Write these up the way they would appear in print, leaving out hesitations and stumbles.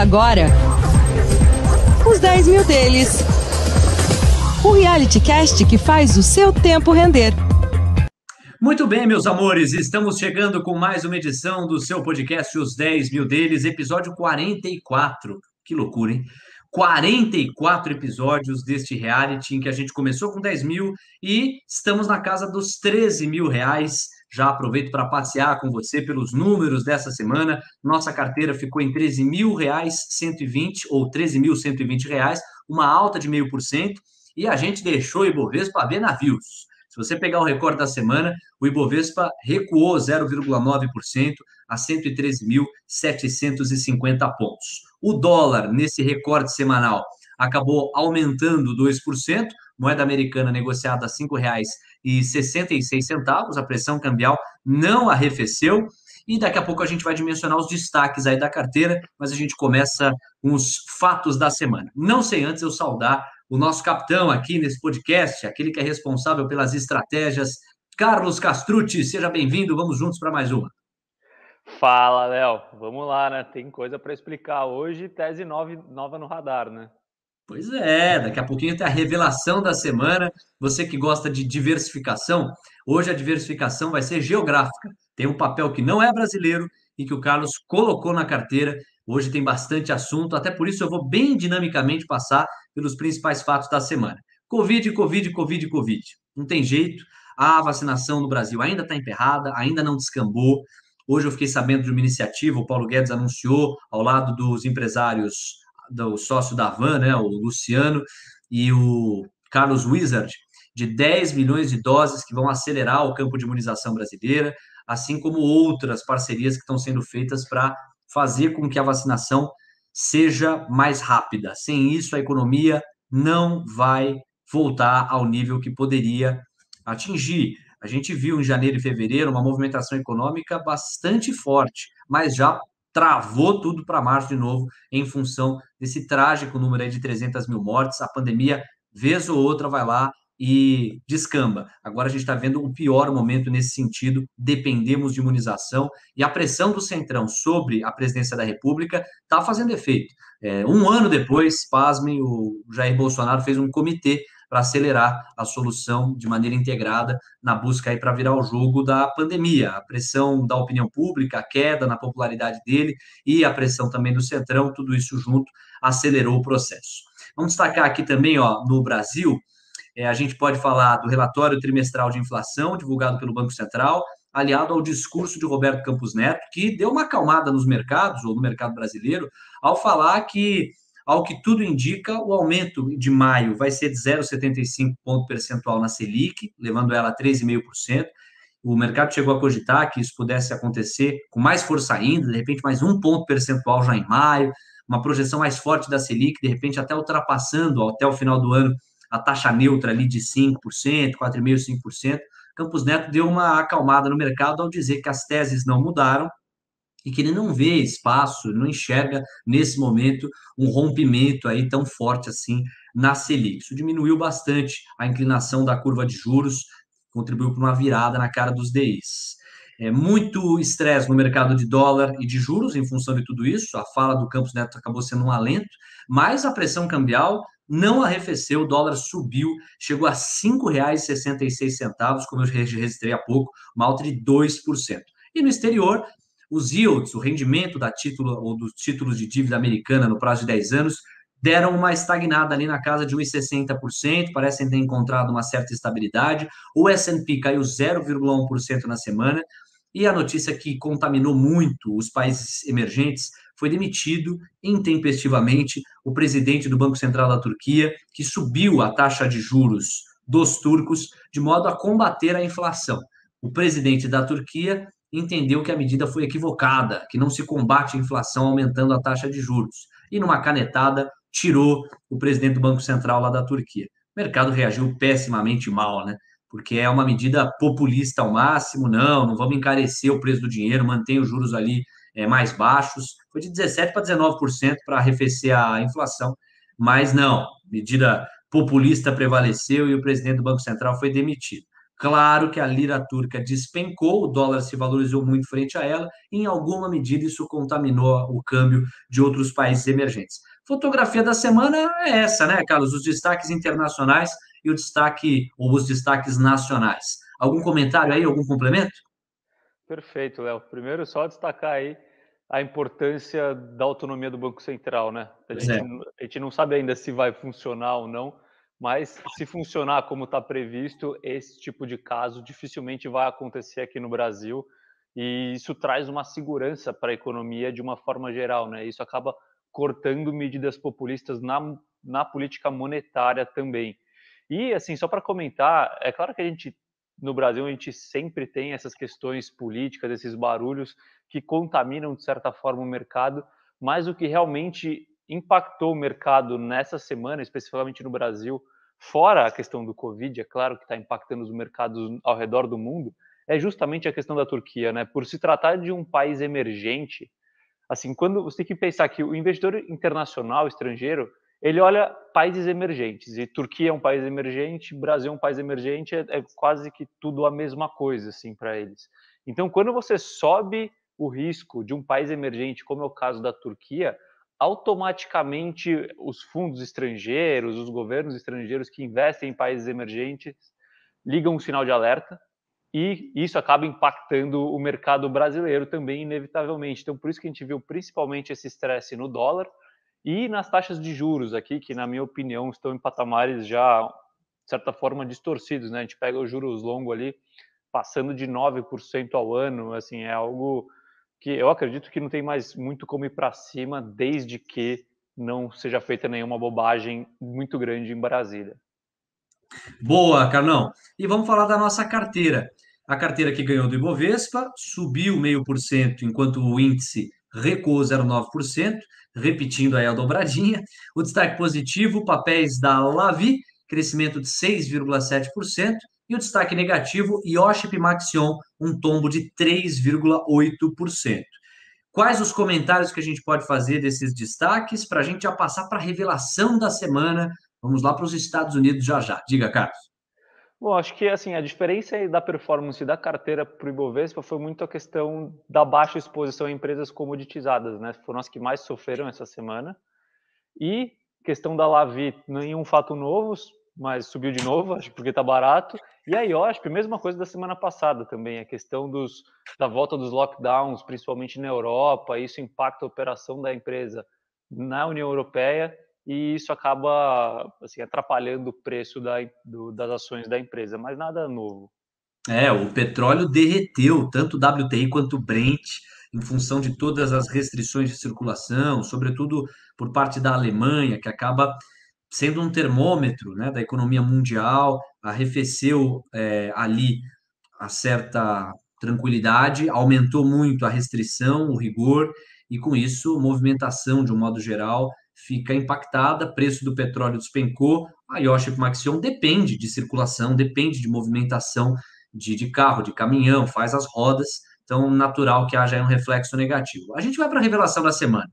Começa agora os 10 mil deles. O reality cast que faz o seu tempo render. Muito bem, meus amores, estamos chegando com mais uma edição do seu podcast Os 10 Mil Deles, episódio 44. Que loucura, hein? 44 episódios deste reality em que a gente começou com 10 mil e estamos na casa dos 13 mil reais. Já aproveito para passear com você pelos números dessa semana. Nossa carteira ficou em 13 mil reais 120 ou 13.120 reais, uma alta de 0,5%, e a gente deixou o Ibovespa ver navios. Se você pegar o recorde da semana, o Ibovespa recuou 0,9% a 113.750 pontos. O dólar, nesse recorde semanal, acabou aumentando 2%, moeda americana negociada a R$ 5,66, a pressão cambial não arrefeceu, e daqui a pouco a gente vai dimensionar os destaques aí da carteira, mas a gente começa com os fatos da semana. Não sei antes eu saudar o nosso capitão aqui nesse podcast, aquele que é responsável pelas estratégias, Carlos Castrucci. Seja bem-vindo, vamos juntos para mais uma. Fala, Léo. Vamos lá, né? Tem coisa para explicar hoje, tese nova no radar, né? Pois é, daqui a pouquinho tem a revelação da semana. Você que gosta de diversificação, hoje a diversificação vai ser geográfica. Tem um papel que não é brasileiro e que o Carlos colocou na carteira. Hoje tem bastante assunto, até por isso eu vou bem dinamicamente passar pelos principais fatos da semana. Covid. Não tem jeito, a vacinação no Brasil ainda está emperrada, ainda não descambou. Hoje eu fiquei sabendo de uma iniciativa, o Paulo Guedes anunciou, ao lado dos empresários, do sócio da Van, né, o Luciano, e o Carlos Wizard, de 10 milhões de doses que vão acelerar o campo de imunização brasileira, assim como outras parcerias que estão sendo feitas para fazer com que a vacinação seja mais rápida. Sem isso, a economia não vai voltar ao nível que poderia atingir. A gente viu em janeiro e fevereiro uma movimentação econômica bastante forte, mas já travou tudo para março de novo em função desse trágico número aí de 300 mil mortes. A pandemia, vez ou outra, vai lá e descamba. Agora a gente está vendo um pior momento nesse sentido, dependemos de imunização, e a pressão do Centrão sobre a presidência da República está fazendo efeito. Um ano depois, pasmem, o Jair Bolsonaro fez um comitê para acelerar a solução de maneira integrada na busca aí para virar o jogo da pandemia. A pressão da opinião pública, a queda na popularidade dele e a pressão também do Centrão, tudo isso junto acelerou o processo. Vamos destacar aqui também, ó, no Brasil, a gente pode falar do relatório trimestral de inflação divulgado pelo Banco Central, aliado ao discurso de Roberto Campos Neto, que deu uma acalmada nos mercados, ou no mercado brasileiro, ao falar que, ao que tudo indica, o aumento de maio vai ser de 0,75 ponto percentual na Selic, levando ela a 13,5%. O mercado chegou a cogitar que isso pudesse acontecer com mais força ainda, de repente mais 1 ponto percentual já em maio, uma projeção mais forte da Selic, de repente até ultrapassando até o final do ano a taxa neutra ali de 5%, 4,5%, 5%. Campos Neto deu uma acalmada no mercado ao dizer que as teses não mudaram e que ele não vê espaço, não enxerga nesse momento um rompimento aí tão forte assim na Selic. Isso diminuiu bastante a inclinação da curva de juros, contribuiu para uma virada na cara dos DIs. Muito estresse no mercado de dólar e de juros em função de tudo isso. A fala do Campos Neto acabou sendo um alento, mas a pressão cambial não arrefeceu, o dólar subiu, chegou a R$ 5,66, como eu registrei há pouco, uma alta de 2%. E no exterior, os yields, o rendimento da título ou dos títulos de dívida americana no prazo de 10 anos, deram uma estagnada ali na casa de 1,60%, parecem ter encontrado uma certa estabilidade. O S&P caiu 0,1% na semana, e a notícia que contaminou muito os países emergentes foi demitido intempestivamente o presidente do Banco Central da Turquia, que subiu a taxa de juros dos turcos de modo a combater a inflação. O presidente da Turquia entendeu que a medida foi equivocada, que não se combate a inflação aumentando a taxa de juros. E numa canetada, tirou o presidente do Banco Central lá da Turquia. O mercado reagiu pessimamente mal, né? Porque é uma medida populista ao máximo, não vamos encarecer o preço do dinheiro, mantém os juros ali mais baixos, foi de 17% para 19% para arrefecer a inflação, mas não, medida populista prevaleceu e o presidente do Banco Central foi demitido. Claro que a lira turca despencou, o dólar se valorizou muito frente a ela, e em alguma medida isso contaminou o câmbio de outros países emergentes. Fotografia da semana é essa, né, Carlos? Os destaques internacionais e o destaque, ou os destaques nacionais. Algum comentário aí, algum complemento? Perfeito, Léo. Primeiro, só destacar aí a importância da autonomia do Banco Central, né? A Pois é. gente, a gente não sabe ainda se vai funcionar ou não, mas se funcionar como está previsto, esse tipo de caso dificilmente vai acontecer aqui no Brasil. E isso traz uma segurança para a economia de uma forma geral, né? Isso acaba cortando medidas populistas na política monetária também. E, assim, só para comentar, é claro que a gente no Brasil a gente sempre tem essas questões políticas, esses barulhos que contaminam de certa forma o mercado, mas o que realmente impactou o mercado nessa semana, especificamente no Brasil, fora a questão do Covid, é claro que está impactando os mercados ao redor do mundo, é justamente a questão da Turquia, né? Por se tratar de um país emergente, assim, quando você tem que pensar que o investidor internacional, estrangeiro, ele olha países emergentes, e Turquia é um país emergente, Brasil é um país emergente, é quase que tudo a mesma coisa, assim, para eles. Então, quando você sobe o risco de um país emergente, como é o caso da Turquia, automaticamente os fundos estrangeiros, os governos estrangeiros que investem em países emergentes ligam um sinal de alerta, e isso acaba impactando o mercado brasileiro também, inevitavelmente. Então, por isso que a gente viu principalmente esse estresse no dólar e nas taxas de juros aqui, que, na minha opinião, estão em patamares já, de certa forma, distorcidos, né? A gente pega os juros longos ali, passando de 9% ao ano, assim, é algo que eu acredito que não tem mais muito como ir para cima, desde que não seja feita nenhuma bobagem muito grande em Brasília. Boa, Carlão. E vamos falar da nossa carteira. A carteira que ganhou do Ibovespa subiu 0,5%, enquanto o índice recuou 0,9%, repetindo aí a dobradinha. O destaque positivo, papéis da Lavi, crescimento de 6,7%, e o destaque negativo, Iochpe Maxion, um tombo de 3,8%. Quais os comentários que a gente pode fazer desses destaques para a gente já passar para a revelação da semana? Vamos lá para os Estados Unidos já já. Diga, Carlos. Bom, acho que assim, a diferença aí da performance da carteira para o Ibovespa foi muito a questão da baixa exposição a empresas comoditizadas, né? Foram as que mais sofreram essa semana. E questão da Lavi, nenhum fato novo, mas subiu de novo, acho que porque está barato. E a IOSP, mesma coisa da semana passada também, a questão da volta dos lockdowns, principalmente na Europa, isso impacta a operação da empresa na União Europeia e isso acaba assim, atrapalhando o preço das ações da empresa, mas nada novo. É, o petróleo derreteu, tanto o WTI quanto o Brent, em função de todas as restrições de circulação, sobretudo por parte da Alemanha, que acaba sendo um termômetro, né, da economia mundial, arrefeceu ali a certa tranquilidade, aumentou muito a restrição, o rigor, e com isso, a movimentação, de um modo geral, fica impactada, preço do petróleo despencou, a Iochpe Maxion depende de circulação, depende de movimentação de carro, de caminhão, faz as rodas, então natural que haja aí um reflexo negativo. A gente vai para a revelação da semana.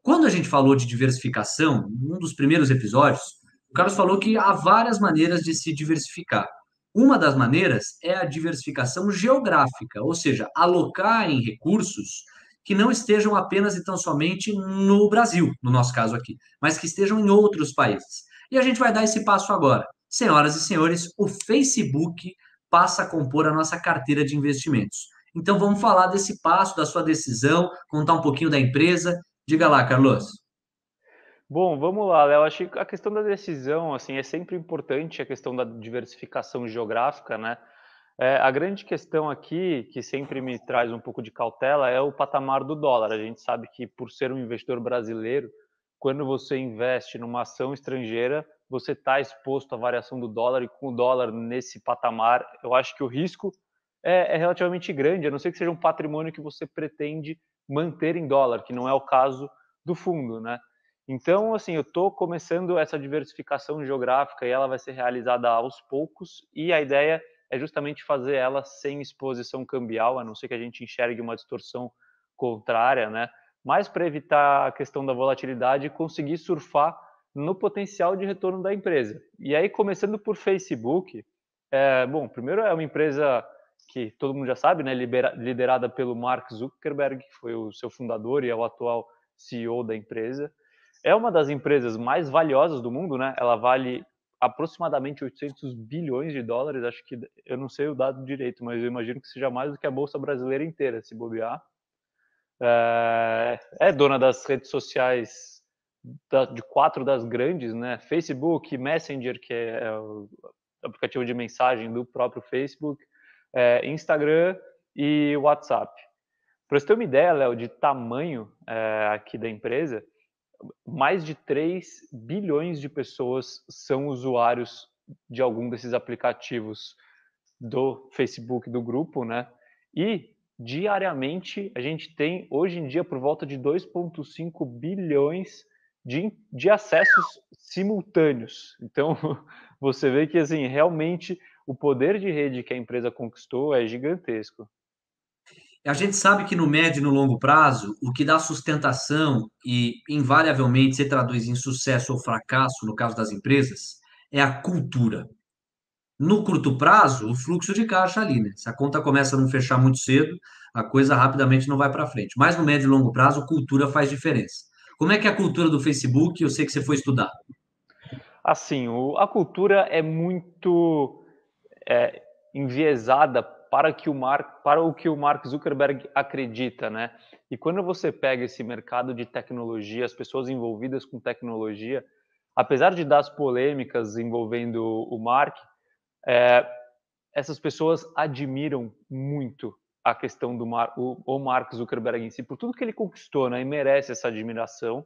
Quando a gente falou de diversificação, num dos primeiros episódios, o Carlos falou que há várias maneiras de se diversificar. Uma das maneiras é a diversificação geográfica, ou seja, alocar em recursos que não estejam apenas e tão somente no Brasil, no nosso caso aqui, mas que estejam em outros países. E a gente vai dar esse passo agora. Senhoras e senhores, o Facebook passa a compor a nossa carteira de investimentos. Então vamos falar desse passo, da sua decisão, contar um pouquinho da empresa. Diga lá, Carlos. Bom, vamos lá, Léo. Acho que a questão da decisão, assim, é sempre importante a questão da diversificação geográfica, né? A grande questão aqui, que sempre me traz um pouco de cautela, é o patamar do dólar. A gente sabe que, por ser um investidor brasileiro, quando você investe numa ação estrangeira, você está exposto à variação do dólar, e com o dólar nesse patamar, eu acho que o risco é relativamente grande, a não ser que seja um patrimônio que você pretende manter em dólar, que não é o caso do fundo, né? Então, assim, eu estou começando essa diversificação geográfica e ela vai ser realizada aos poucos, e a ideia é justamente fazer ela sem exposição cambial, a não ser que a gente enxergue uma distorção contrária, né? Mas para evitar a questão da volatilidade e conseguir surfar no potencial de retorno da empresa. E aí, começando por Facebook, Bom, primeiro é uma empresa que todo mundo já sabe, né, liderada pelo Mark Zuckerberg, que foi o seu fundador e é o atual CEO da empresa. É uma das empresas mais valiosas do mundo, né? Ela vale aproximadamente 800 bilhões de dólares, acho que eu não sei o dado direito, mas eu imagino que seja mais do que a bolsa brasileira inteira, se bobear. É dona das redes sociais de 4 das grandes, né? Facebook, Messenger, que é o aplicativo de mensagem do próprio Facebook, Instagram e WhatsApp. Para você ter uma ideia, Léo, de tamanho aqui da empresa, mais de 3 bilhões de pessoas são usuários de algum desses aplicativos do Facebook, do grupo, né? E diariamente a gente tem, hoje em dia, por volta de 2,5 bilhões de acessos simultâneos. Então, você vê que, assim, realmente o poder de rede que a empresa conquistou é gigantesco. A gente sabe que no médio e no longo prazo, o que dá sustentação e invariavelmente se traduz em sucesso ou fracasso, no caso das empresas, é a cultura. No curto prazo, o fluxo de caixa ali, né? Se a conta começa a não fechar muito cedo, a coisa rapidamente não vai para frente. Mas no médio e longo prazo, cultura faz diferença. Como é que é a cultura do Facebook? Eu sei que você foi estudar. Assim, a cultura é muito enviesada para o que o Mark Zuckerberg acredita, né? E quando você pega esse mercado de tecnologia, as pessoas envolvidas com tecnologia, apesar de dar as polêmicas envolvendo o Mark, essas pessoas admiram muito a questão o Mark Zuckerberg em si, por tudo que ele conquistou, né? E merece essa admiração.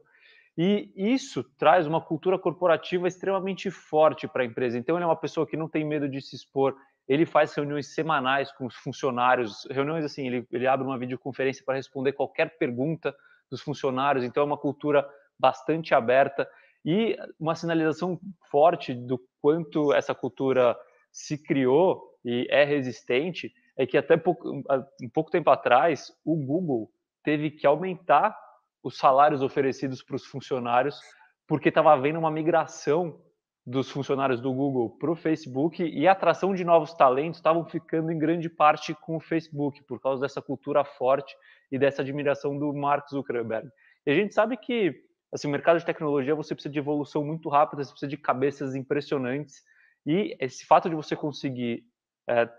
E isso traz uma cultura corporativa extremamente forte para a empresa. Então, ele é uma pessoa que não tem medo de se expor. Ele faz reuniões semanais com os funcionários, reuniões assim, ele abre uma videoconferência para responder qualquer pergunta dos funcionários. Então, é uma cultura bastante aberta e uma sinalização forte do quanto essa cultura se criou e é resistente é que até um pouco tempo atrás o Google teve que aumentar os salários oferecidos para os funcionários, porque estava havendo uma migração dos funcionários do Google para o Facebook e a atração de novos talentos estavam ficando em grande parte com o Facebook, por causa dessa cultura forte e dessa admiração do Mark Zuckerberg. E a gente sabe que assim, o mercado de tecnologia você precisa de evolução muito rápida, você precisa de cabeças impressionantes, e esse fato de você conseguir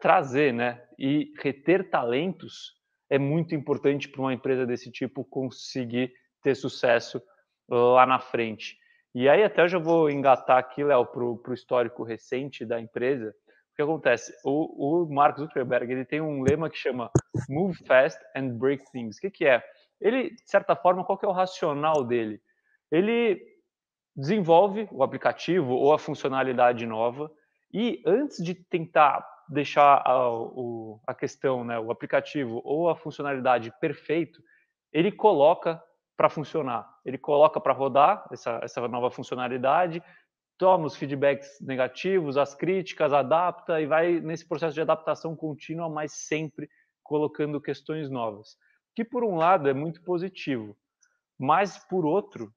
trazer, né, e reter talentos é muito importante para uma empresa desse tipo conseguir ter sucesso lá na frente. E aí até eu já vou engatar aqui, Léo, para o histórico recente da empresa. O que acontece? O Mark Zuckerberg ele tem um lema que chama Move Fast and Break Things. O que é? Ele, de certa forma, qual que é o racional dele? Ele desenvolve o aplicativo ou a funcionalidade nova e antes de tentar deixar a questão, né, o aplicativo ou a funcionalidade perfeito, ele coloca para funcionar, ele coloca para rodar essa nova funcionalidade, toma os feedbacks negativos, as críticas, adapta e vai nesse processo de adaptação contínua, mas sempre colocando questões novas. Que por um lado é muito positivo, mas por outro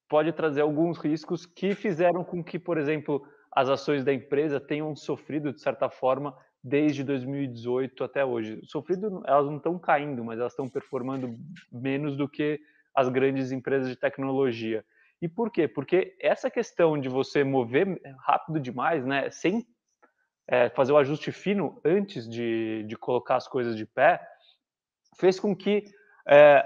pode trazer alguns riscos que fizeram com que, por exemplo, as ações da empresa tenham sofrido, de certa forma, desde 2018 até hoje. Sofrido, elas não estão caindo, mas elas estão performando menos do que as grandes empresas de tecnologia. E por quê? Porque essa questão de você mover rápido demais, né, sem fazer o ajuste fino antes de colocar as coisas de pé, fez com que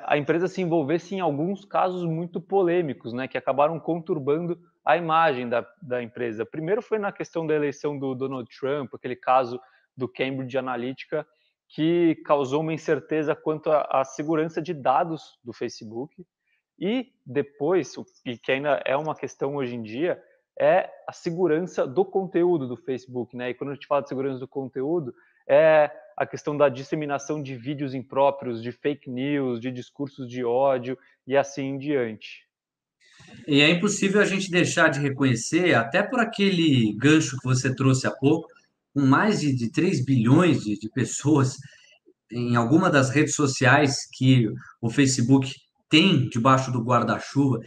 a empresa se envolvesse em alguns casos muito polêmicos, né, que acabaram conturbando a imagem da empresa. Primeiro foi na questão da eleição do Donald Trump, aquele caso do Cambridge Analytica, que causou uma incerteza quanto à segurança de dados do Facebook. E depois, e que ainda é uma questão hoje em dia, é a segurança do conteúdo do Facebook, né? E quando a gente fala de segurança do conteúdo, é a questão da disseminação de vídeos impróprios, de fake news, de discursos de ódio e assim em diante. E é impossível a gente deixar de reconhecer, até por aquele gancho que você trouxe há pouco, com mais de 3 bilhões de pessoas em alguma das redes sociais que o Facebook tem debaixo do guarda-chuva,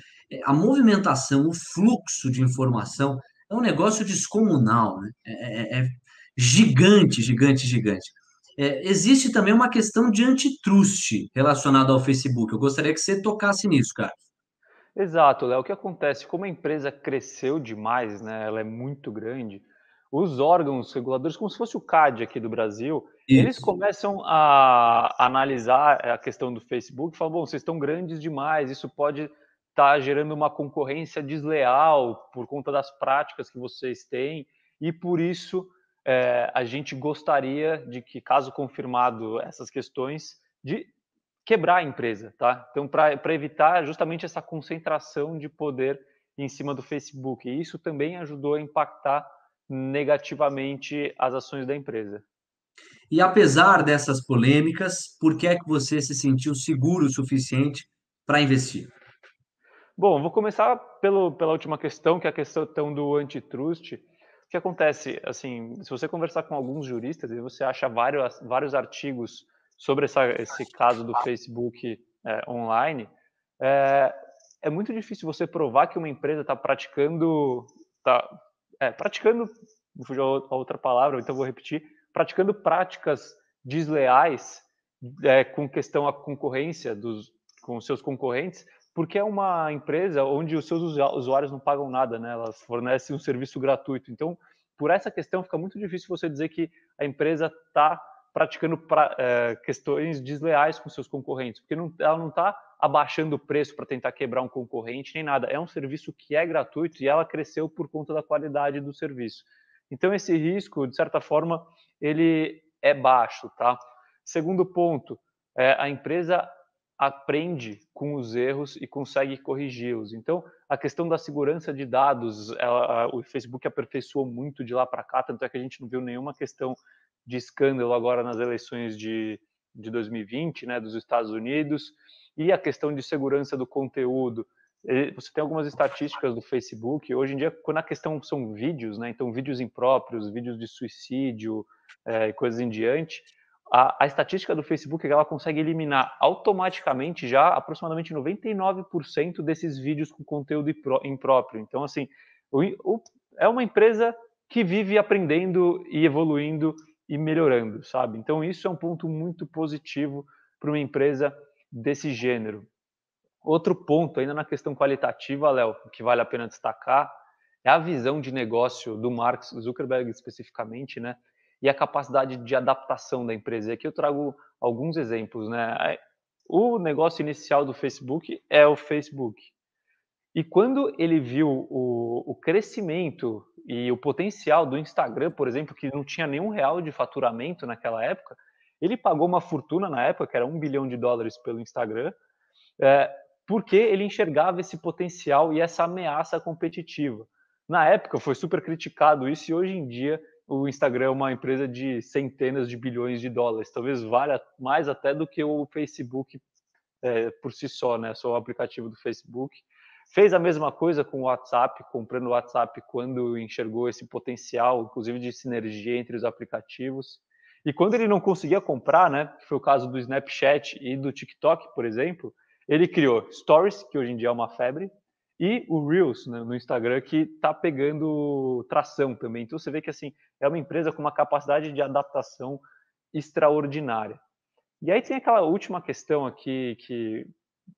a movimentação, o fluxo de informação é um negócio descomunal, né? gigante, gigante, gigante. Existe também uma questão de antitrust relacionada ao Facebook. Eu gostaria que você tocasse nisso, cara. Exato, Léo. O que acontece? Como a empresa cresceu demais, né, ela é muito grande, os órgãos reguladores, como se fosse o CAD aqui do Brasil, eles Isso. começam a analisar a questão do Facebook e falam, bom, vocês estão grandes demais, isso pode estar gerando uma concorrência desleal por conta das práticas que vocês têm, e por isso a gente gostaria de que, caso confirmado essas questões, de quebrar a empresa, tá? Então, para evitar justamente essa concentração de poder em cima do Facebook. E isso também ajudou a impactar negativamente as ações da empresa. E apesar dessas polêmicas, por que é que você se sentiu seguro o suficiente para investir? Bom, vou começar pela última questão, que é a questão do antitrust. O que acontece, assim, se você conversar com alguns juristas, você acha vários artigos sobre esse caso do Facebook online. É, é muito difícil você provar que uma empresa está praticando, me fugiu a outra palavra, então vou repetir, praticando práticas desleais com questão à concorrência com os seus concorrentes, porque é uma empresa onde os seus usuários não pagam nada, né? Ela fornece um serviço gratuito. Então, por essa questão, fica muito difícil você dizer que a empresa está praticando questões desleais com seus concorrentes, porque ela não está abaixando o preço para tentar quebrar um concorrente, nem nada. É um serviço que é gratuito e ela cresceu por conta da qualidade do serviço. Então, esse risco, de certa forma, ele é baixo, tá? Segundo ponto, a empresa aprende com os erros e consegue corrigi-los. Então, a questão da segurança de dados, o Facebook aperfeiçoou muito de lá para cá, tanto é que a gente não viu nenhuma questão de escândalo agora nas eleições de 2020, né, dos Estados Unidos, e a questão de segurança do conteúdo. Você tem algumas estatísticas do Facebook, hoje em dia, quando a questão são vídeos, né, então vídeos impróprios, vídeos de suicídio, e coisas em diante, a estatística do Facebook é que ela consegue eliminar automaticamente já aproximadamente 99% desses vídeos com conteúdo impróprio. Então, assim, é uma empresa que vive aprendendo e evoluindo e melhorando, sabe? Então, isso é um ponto muito positivo para uma empresa desse gênero. Outro ponto, ainda na questão qualitativa, Léo, que vale a pena destacar, é a visão de negócio do Mark Zuckerberg especificamente, né? E a capacidade de adaptação da empresa. E aqui eu trago alguns exemplos, né? O negócio inicial do Facebook é o Facebook. E quando ele viu o crescimento e o potencial do Instagram, por exemplo, que não tinha nenhum real de faturamento naquela época, ele pagou uma fortuna na época, que era $1 bilhão pelo Instagram, porque ele enxergava esse potencial e essa ameaça competitiva. Na época foi super criticado isso e hoje em dia o Instagram é uma empresa de centenas de bilhões de dólares, talvez valha mais até do que o Facebook por si só, né? Só o aplicativo do Facebook. Fez a mesma coisa com o WhatsApp, comprando o WhatsApp quando enxergou esse potencial, inclusive de sinergia entre os aplicativos. E quando ele não conseguia comprar, né, que foi o caso do Snapchat e do TikTok, por exemplo, ele criou Stories, que hoje em dia é uma febre, e o Reels, né, no Instagram, que está pegando tração também. Então você vê que assim é uma empresa com uma capacidade de adaptação extraordinária. E aí tem aquela última questão aqui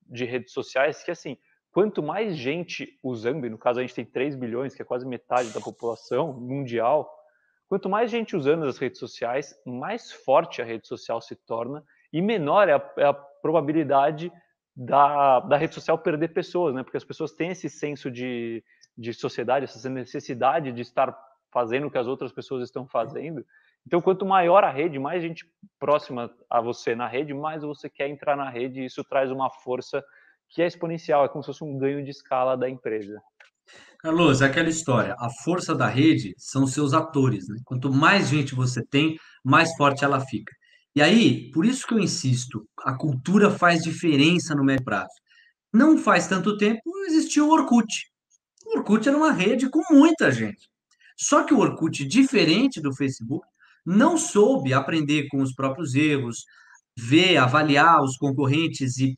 de redes sociais, que assim, quanto mais gente usando, e no caso a gente tem 3 bilhões, que é quase metade da população mundial, quanto mais gente usando as redes sociais, mais forte a rede social se torna e menor é a probabilidade da rede social perder pessoas, né? Porque as pessoas têm esse senso de sociedade, essa necessidade de estar fazendo o que as outras pessoas estão fazendo. Então, quanto maior a rede, mais gente próxima a você na rede, mais você quer entrar na rede, e isso traz uma força que é exponencial, é como se fosse um ganho de escala da empresa. Carlos, é aquela história, a força da rede são seus atores, né? Quanto mais gente você tem, mais forte ela fica. E aí, por isso que eu insisto, a cultura faz diferença no médio prazo. Não faz tanto tempo existiu o Orkut. O Orkut era uma rede com muita gente. Só que o Orkut, diferente do Facebook, não soube aprender com os próprios erros, ver, avaliar os concorrentes e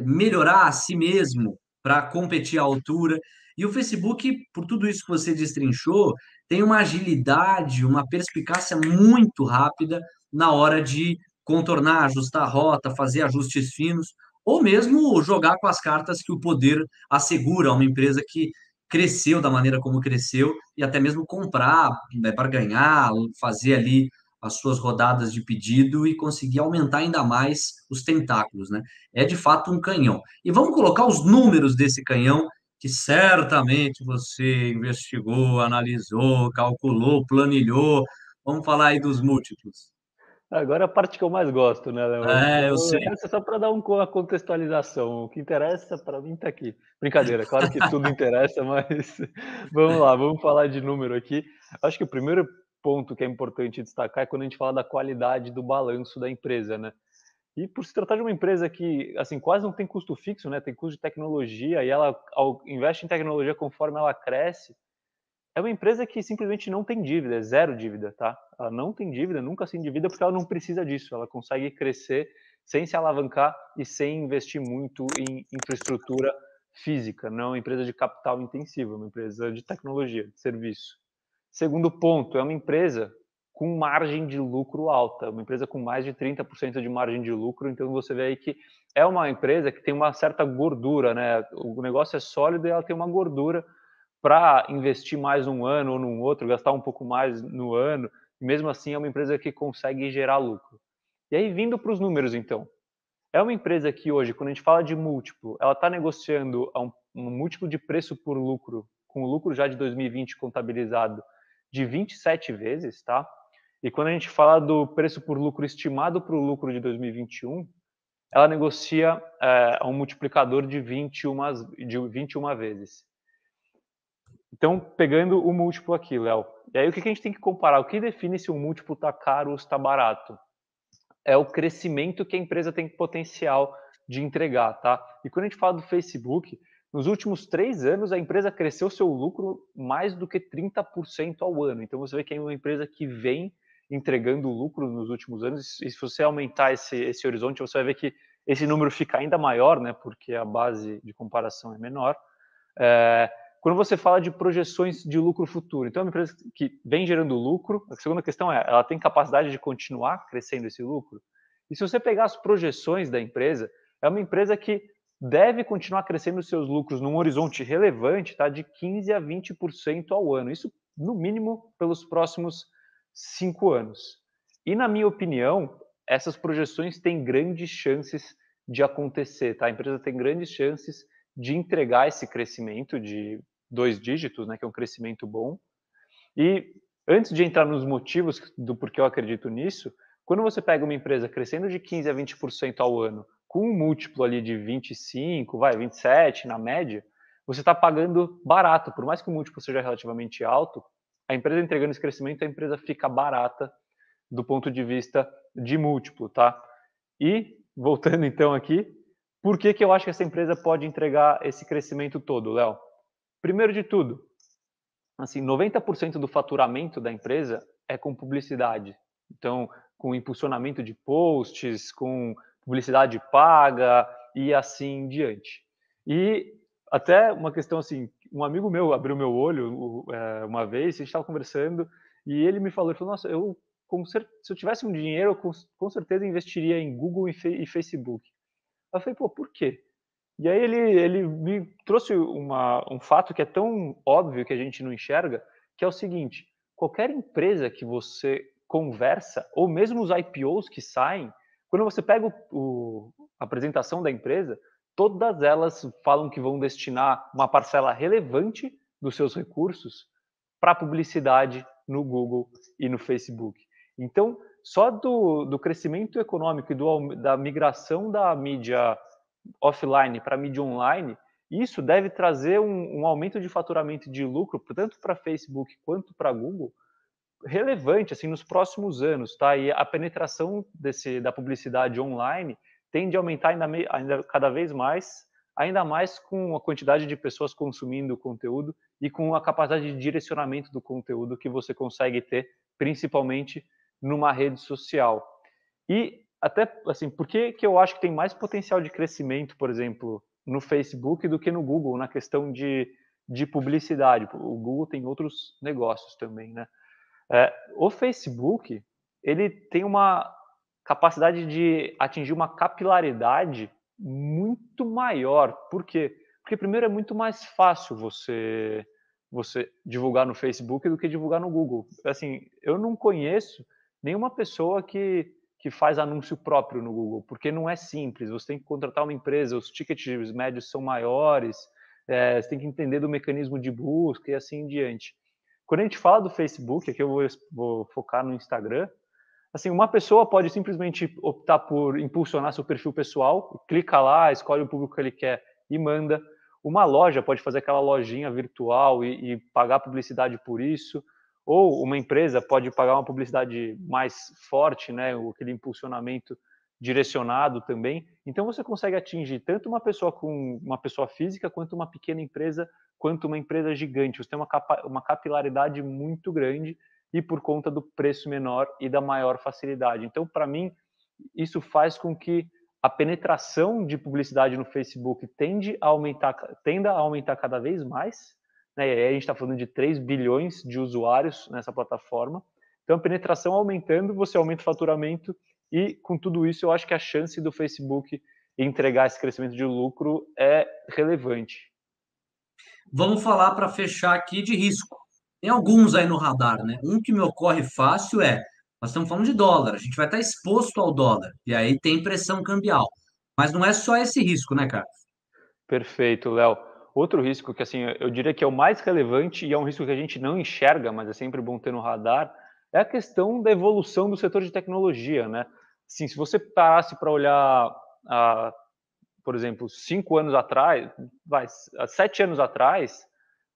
melhorar a si mesmo para competir à altura. E o Facebook, por tudo isso que você destrinchou, tem uma agilidade, uma perspicácia muito rápida na hora de contornar, ajustar a rota, fazer ajustes finos, ou mesmo jogar com as cartas que o poder assegura a uma empresa que cresceu da maneira como cresceu e até mesmo comprar, né, para ganhar, fazer ali as suas rodadas de pedido e conseguir aumentar ainda mais os tentáculos, né? É de fato um canhão. E vamos colocar os números desse canhão que certamente você investigou, analisou, calculou, planilhou. Vamos falar aí dos múltiplos. Agora é a parte que eu mais gosto, né, Léo? É, eu sei. Essa é só para dar uma contextualização. O que interessa para mim tá aqui. Brincadeira, claro que tudo interessa, mas vamos lá, vamos falar de número aqui. Acho que o primeiro ponto que é importante destacar é quando a gente fala da qualidade do balanço da empresa, né? E por se tratar de uma empresa que, assim, quase não tem custo fixo, né? Tem custo de tecnologia e ela investe em tecnologia conforme ela cresce. É uma empresa que simplesmente não tem dívida, é zero dívida, tá? Ela não tem dívida, nunca se endivida porque ela não precisa disso. Ela consegue crescer sem se alavancar e sem investir muito em infraestrutura física. Não é uma empresa de capital intensivo, é uma empresa de tecnologia, de serviço. Segundo ponto, é uma empresa com margem de lucro alta, uma empresa com mais de 30% de margem de lucro. Então você vê aí que é uma empresa que tem uma certa gordura, né? O negócio é sólido e ela tem uma gordura para investir mais um ano ou num outro, gastar um pouco mais no ano, e mesmo assim é uma empresa que consegue gerar lucro. E aí, vindo para os números, então, é uma empresa que hoje, quando a gente fala de múltiplo, ela está negociando a um múltiplo de preço por lucro, com o lucro já de 2020 contabilizado, de 27 vezes, tá? E quando a gente fala do preço por lucro estimado para o lucro de 2021, ela negocia a um multiplicador de 21 vezes. Então, pegando o múltiplo aqui, Léo, e aí o que a gente tem que comparar? O que define se um múltiplo está caro ou está barato? É o crescimento que a empresa tem potencial de entregar, tá? E quando a gente fala do Facebook, nos últimos 3 anos a empresa cresceu seu lucro mais do que 30% ao ano. Então você vê que é uma empresa que vem entregando lucro nos últimos anos, e se você aumentar esse horizonte, você vai ver que esse número fica ainda maior, né? Porque a base de comparação é menor. É, quando você fala de projeções de lucro futuro, então é uma empresa que vem gerando lucro. A segunda questão é, ela tem capacidade de continuar crescendo esse lucro? E se você pegar as projeções da empresa, é uma empresa que deve continuar crescendo os seus lucros num horizonte relevante, tá, de 15 a 20% ao ano. Isso, no mínimo, pelos próximos 5 anos. E, na minha opinião, essas projeções têm grandes chances de acontecer, tá? A empresa tem grandes chances de entregar esse crescimento de 2 dígitos, né, que é um crescimento bom. E antes de entrar nos motivos do porquê eu acredito nisso, quando você pega uma empresa crescendo de 15 a 20% ao ano, com um múltiplo ali de 25, 27 na média, você está pagando barato. Por mais que o múltiplo seja relativamente alto, a empresa entregando esse crescimento, a empresa fica barata do ponto de vista de múltiplo, tá? E, voltando então aqui, por que eu acho que essa empresa pode entregar esse crescimento todo, Léo? Primeiro de tudo, assim, 90% do faturamento da empresa é com publicidade. Então, com impulsionamento de posts, com publicidade paga e assim em diante. E até uma questão assim, um amigo meu abriu meu olho uma vez, a gente estava conversando, e ele me falou, nossa, se eu tivesse um dinheiro, eu com certeza investiria em Google e Facebook. Eu falei, pô, por quê? E aí ele me trouxe um fato que é tão óbvio que a gente não enxerga, que é o seguinte: qualquer empresa que você conversa, ou mesmo os IPOs que saem, quando você pega a apresentação da empresa, todas elas falam que vão destinar uma parcela relevante dos seus recursos para publicidade no Google e no Facebook. Então, só do crescimento econômico e da migração da mídia offline para mídia online, isso deve trazer um aumento de faturamento e de lucro, tanto para Facebook quanto para Google, relevante assim nos próximos anos, tá? E a penetração da publicidade online tende a aumentar ainda cada vez mais, ainda mais com a quantidade de pessoas consumindo o conteúdo e com a capacidade de direcionamento do conteúdo que você consegue ter, principalmente numa rede social. E até assim, por que eu acho que tem mais potencial de crescimento, por exemplo, no Facebook do que no Google, na questão de de publicidade. O Google tem outros negócios também, né? O Facebook, ele tem uma capacidade de atingir uma capilaridade muito maior. Por quê? Porque, primeiro, é muito mais fácil você divulgar no Facebook do que divulgar no Google. Assim, eu não conheço nenhuma pessoa que faz anúncio próprio no Google, porque não é simples. Você tem que contratar uma empresa, os tickets médios são maiores, você tem que entender do mecanismo de busca e assim em diante. Quando a gente fala do Facebook, aqui eu vou focar no Instagram, assim, uma pessoa pode simplesmente optar por impulsionar seu perfil pessoal, clica lá, escolhe o público que ele quer e manda. Uma loja pode fazer aquela lojinha virtual e pagar publicidade por isso, ou uma empresa pode pagar uma publicidade mais forte, né, aquele impulsionamento direcionado também. Então você consegue atingir tanto uma pessoa física, quanto uma pequena empresa, quanto uma empresa gigante. Você tem uma capilaridade muito grande e por conta do preço menor e da maior facilidade. Então, para mim, isso faz com que a penetração de publicidade no Facebook tenda a aumentar cada vez mais, né? E aí a gente está falando de 3 bilhões de usuários nessa plataforma. Então, a penetração aumentando, você aumenta o faturamento e, com tudo isso, eu acho que a chance do Facebook entregar esse crescimento de lucro é relevante. Vamos falar para fechar aqui de risco. Tem alguns aí no radar, né? Um que me ocorre fácil nós estamos falando de dólar, a gente vai estar exposto ao dólar, e aí tem pressão cambial. Mas não é só esse risco, né, cara? Perfeito, Léo. Outro risco que, assim, eu diria que é o mais relevante e é um risco que a gente não enxerga, mas é sempre bom ter no radar, é a questão da evolução do setor de tecnologia, né? Assim, se você parasse para olhar, por exemplo, 5 anos atrás, 7 anos atrás,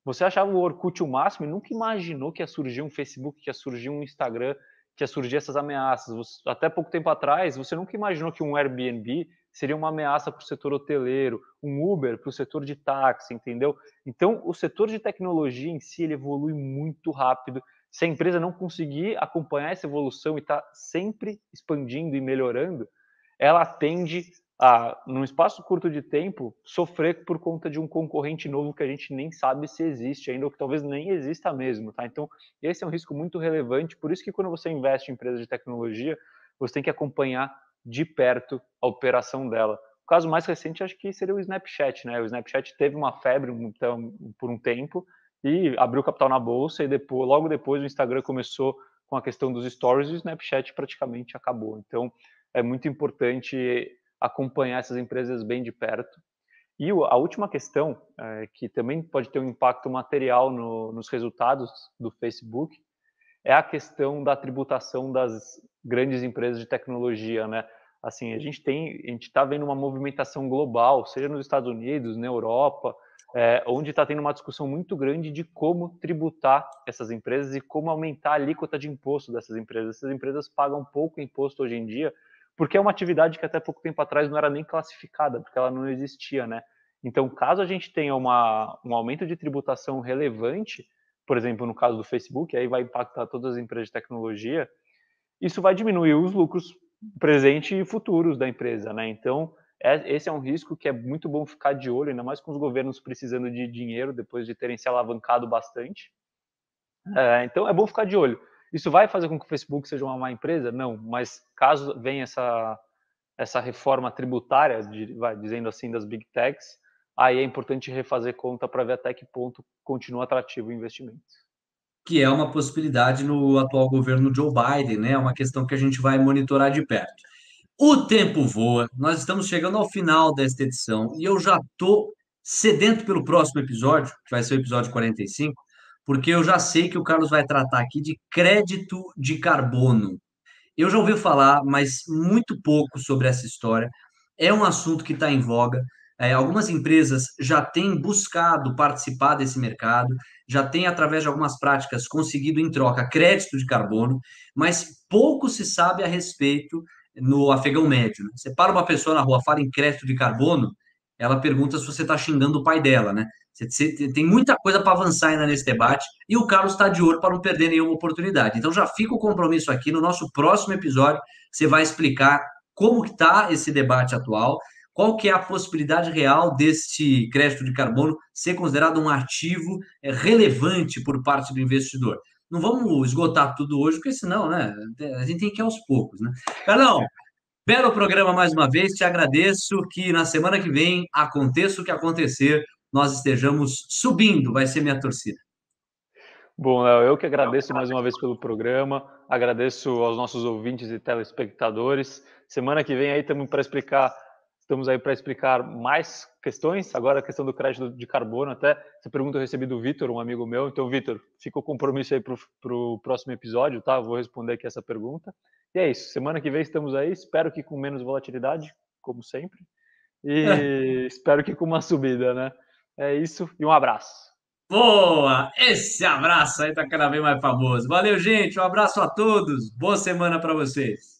você achava o Orkut o máximo e nunca imaginou que ia surgir um Facebook, que ia surgir um Instagram, que ia surgir essas ameaças. Até pouco tempo atrás, você nunca imaginou que um Airbnb seria uma ameaça para o setor hoteleiro, um Uber para o setor de táxi, entendeu? Então, o setor de tecnologia em si, ele evolui muito rápido. Se a empresa não conseguir acompanhar essa evolução e está sempre expandindo e melhorando, ela tende a, num espaço curto de tempo, sofrer por conta de um concorrente novo que a gente nem sabe se existe ainda, ou que talvez nem exista mesmo, tá? Então, esse é um risco muito relevante, por isso que quando você investe em empresas de tecnologia, você tem que acompanhar de perto a operação dela. O caso mais recente, acho que seria o Snapchat, né? O Snapchat teve uma febre por um tempo e abriu capital na bolsa e logo depois o Instagram começou com a questão dos stories e o Snapchat praticamente acabou. Então, é muito importante acompanhar essas empresas bem de perto. E a última questão, que também pode ter um impacto material nos resultados do Facebook, é a questão da tributação das grandes empresas de tecnologia, né? Assim, a gente está vendo uma movimentação global, seja nos Estados Unidos, na Europa, onde está tendo uma discussão muito grande de como tributar essas empresas e como aumentar a alíquota de imposto dessas empresas. Essas empresas pagam pouco imposto hoje em dia, porque é uma atividade que até pouco tempo atrás não era nem classificada, porque ela não existia, né? Então, caso a gente tenha um aumento de tributação relevante, por exemplo, no caso do Facebook, aí vai impactar todas as empresas de tecnologia, isso vai diminuir os lucros presentes e futuros da empresa, né? Então, esse é um risco que é muito bom ficar de olho, ainda mais com os governos precisando de dinheiro depois de terem se alavancado bastante. Então, é bom ficar de olho. Isso vai fazer com que o Facebook seja uma má empresa? Não, mas caso venha essa reforma tributária, dizendo assim, das Big Techs, aí é importante refazer conta para ver até que ponto continua atrativo o investimento. Que é uma possibilidade no atual governo Joe Biden, né? É uma questão que a gente vai monitorar de perto. O tempo voa, nós estamos chegando ao final desta edição e eu já estou sedento pelo próximo episódio, que vai ser o episódio 45, porque eu já sei que o Carlos vai tratar aqui de crédito de carbono. Eu já ouvi falar, mas muito pouco sobre essa história. É um assunto que está em voga. Algumas empresas já têm buscado participar desse mercado, já têm, através de algumas práticas, conseguido em troca crédito de carbono, mas pouco se sabe a respeito no afegão médio, né? Você para uma pessoa na rua, fala em crédito de carbono, ela pergunta se você está xingando o pai dela, né? Você tem muita coisa para avançar ainda nesse debate e o Carlos está de olho para não perder nenhuma oportunidade. Então já fica o compromisso aqui, no nosso próximo episódio, você vai explicar como está esse debate atual, qual que é a possibilidade real deste crédito de carbono ser considerado um ativo relevante por parte do investidor. Não vamos esgotar tudo hoje, porque senão, né, a gente tem que ir aos poucos, né? Carlão, belo programa mais uma vez, te agradeço, que na semana que vem, aconteça o que acontecer, nós estejamos subindo, vai ser minha torcida. Bom, Léo, eu que agradeço mais uma vez pelo programa, agradeço aos nossos ouvintes e telespectadores. Semana que vem aí estamos aí para explicar mais questões. Agora a questão do crédito de carbono, até essa pergunta eu recebi do Vitor, um amigo meu. Então, Vitor, fica o compromisso aí para o próximo episódio, tá? Eu vou responder aqui essa pergunta. E é isso, semana que vem estamos aí, espero que com menos volatilidade, como sempre, e espero que com uma subida, né? É isso e um abraço. Boa! Esse abraço aí tá cada vez mais famoso. Valeu, gente. Um abraço a todos. Boa semana para vocês.